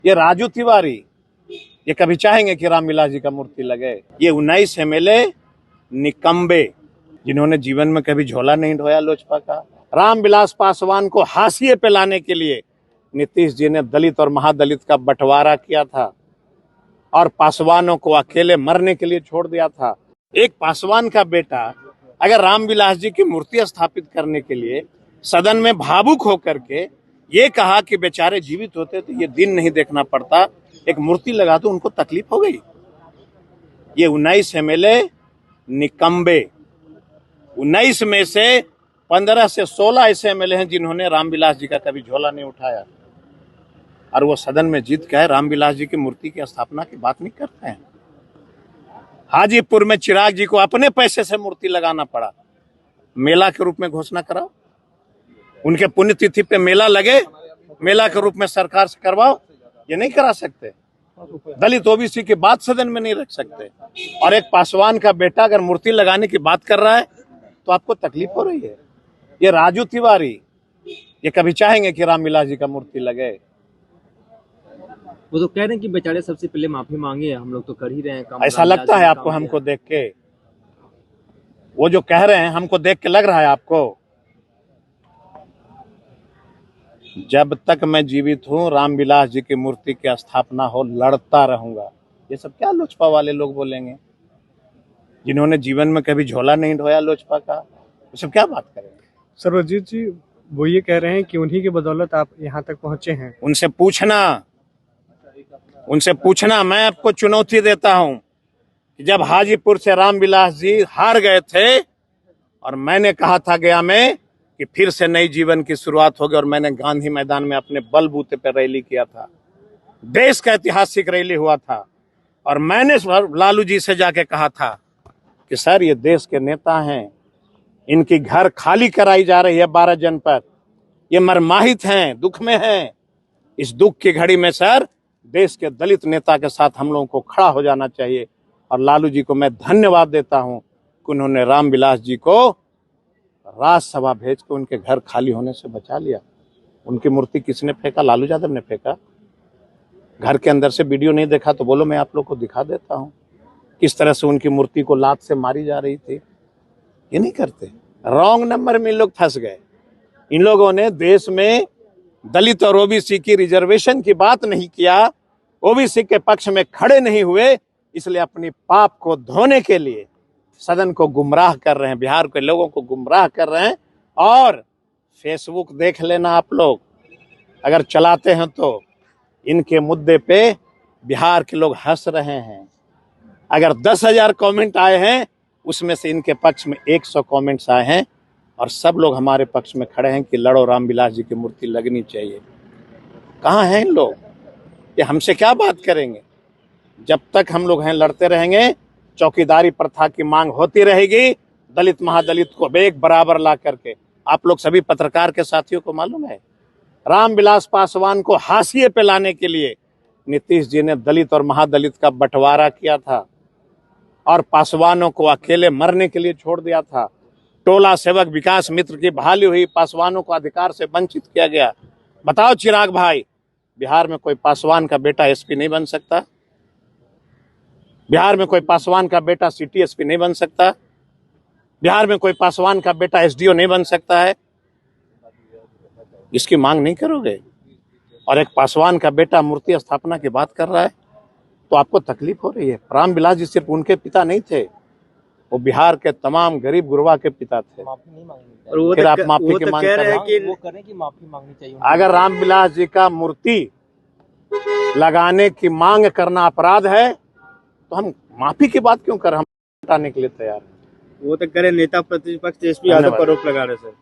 ये राजू तिवारी ये कभी चाहेंगे कि रामविलास जी का मूर्ति लगे? ये 19 एमएलए निकम्बे जिन्होंने जीवन में कभी झोला नहीं ढोया लोजपा का। रामविलास पासवान को हाशिए पे लाने के लिए नीतीश जी ने दलित और महादलित का बंटवारा किया था और पासवानों को अकेले मरने के लिए छोड़ दिया था। एक पासवान का बेटा अगर रामविलास जी की मूर्ति स्थापित करने के लिए सदन में भावुक होकर के ये कहा कि बेचारे जीवित होते तो ये दिन नहीं देखना पड़ता, एक मूर्ति लगा दो, उनको तकलीफ हो गई। ये 19 एमएलए निकम्बे, 19 में से 15 से 16 ऐसे एमएलए हैं जिन्होंने रामविलास जी का कभी झोला नहीं उठाया और वो सदन में जीत के रामविलास जी की मूर्ति की स्थापना की बात नहीं करते हैं। हाजीपुर में चिराग जी को अपने पैसे से मूर्ति लगाना पड़ा, मेला के रूप में घोषणा कराओ, उनके पुण्यतिथि पे मेला लगे, मेला के रूप में सरकार से करवाओ। ये नहीं करा सकते। दलित ओबीसी की बात सदन में नहीं रख सकते। और एक पासवान का बेटा अगर मूर्ति लगाने की बात कर रहा है तो आपको तकलीफ हो रही है। ये राजू तिवारी ये कभी चाहेंगे कि रामविलास जी का मूर्ति लगे? वो तो कह रहे हैं कि बेचारे सबसे पहले माफी मांगे, हम लोग तो कर ही रहे हैं काम। ऐसा लगता है आपको हमको देख के? वो जो कह रहे हैं हमको देख के लग रहा है आपको? जब तक मैं जीवित हूं रामविलास जी की मूर्ति की स्थापना हो लड़ता रहूंगा। ये सब क्या लोजपा वाले लोग बोलेंगे जिन्होंने जीवन में कभी झोला नहीं ढोया लोजपा का? वो सब क्या बात करेंगे? सर्वजीत जी वो ये कह रहे हैं कि उन्हीं की बदौलत आप यहाँ तक पहुंचे हैं। उनसे पूछना मैं आपको चुनौती देता हूं कि जब हाजीपुर से रामविलास जी हार गए थे और मैंने कहा था गया में कि फिर से नई जीवन की शुरुआत होगी और मैंने गांधी मैदान में अपने बलबूते पर रैली किया था, देश का ऐतिहासिक रैली हुआ था और मैंने लालू जी से जाके कहा था कि सर ये देश के नेता हैं, इनकी घर खाली कराई जा रही है 12 जनपद, ये मरमाहित हैं, दुख में हैं। इस दुख की घड़ी में सर देश के दलित नेता के साथ हम लोगों को खड़ा हो जाना चाहिए। और लालू जी को मैं धन्यवाद देता हूं कि उन्होंने रामविलास जी को राज्यसभा भेज के उनके घर खाली होने से बचा लिया। उनकी मूर्ति किसने फेंका? लालू यादव ने फेंका। घर के अंदर से वीडियो नहीं देखा तो बोलो, मैं आप लोग को दिखा देता हूं किस तरह से उनकी मूर्ति को लात से मारी जा रही थी। ये नहीं करते। रॉन्ग नंबर में इन लोग फंस गए। इन लोगों ने देश में दलित और ओबीसी की रिजर्वेशन की बात नहीं किया, ओबीसी के पक्ष में खड़े नहीं हुए, इसलिए अपनी पाप को धोने के लिए सदन को गुमराह कर रहे हैं, बिहार के लोगों को गुमराह कर रहे हैं। और फेसबुक देख लेना आप लोग, अगर चलाते हैं तो इनके मुद्दे पे बिहार के लोग हंस रहे हैं। अगर 10,000 कमेंट आए हैं उसमें से इनके पक्ष में 100 कमेंट्स आए हैं और सब लोग हमारे पक्ष में खड़े हैं कि लड़ो, रामविलास जी की मूर्ति लगनी चाहिए। कहाँ हैं इन लोग? ये हमसे क्या बात करेंगे? जब तक हम लोग हैं लड़ते रहेंगे, चौकीदारी प्रथा की मांग होती रहेगी, दलित महादलित को एक बराबर ला करके। आप लोग सभी पत्रकार के साथियों को मालूम है रामविलास पासवान को हाशिए पे लाने के लिए नीतीश जी ने दलित और महादलित का बंटवारा किया था और पासवानों को अकेले मरने के लिए छोड़ दिया था। टोला सेवक विकास मित्र की बहाली हुई, पासवानों को अधिकार से वंचित किया गया। बताओ चिराग भाई, बिहार में कोई पासवान का बेटा एसपी नहीं बन सकता? बिहार में कोई पासवान का बेटा सिटी एसपी नहीं बन सकता? बिहार में कोई पासवान का बेटा एसडीओ नहीं बन सकता है? इसकी मांग नहीं करोगे और एक पासवान का बेटा मूर्ति स्थापना की बात कर रहा है तो आपको तकलीफ हो रही है। रामविलास जी सिर्फ उनके पिता नहीं थे, वो बिहार के तमाम गरीब गुरबा के पिता थे। और वो फिर आप माफी की मांग कर रहे हैं, वो कह रहे हैं कि माफी मांगनी चाहिए। अगर रामविलास जी का मूर्ति लगाने की मांग करना अपराध है तो हम माफी की बात क्यों कर, हम हटाने के लिए तैयार हैं। वो तो कह रहे नेता प्रतिपक्ष एसपी यादव पर आरोप लगा रहे सर।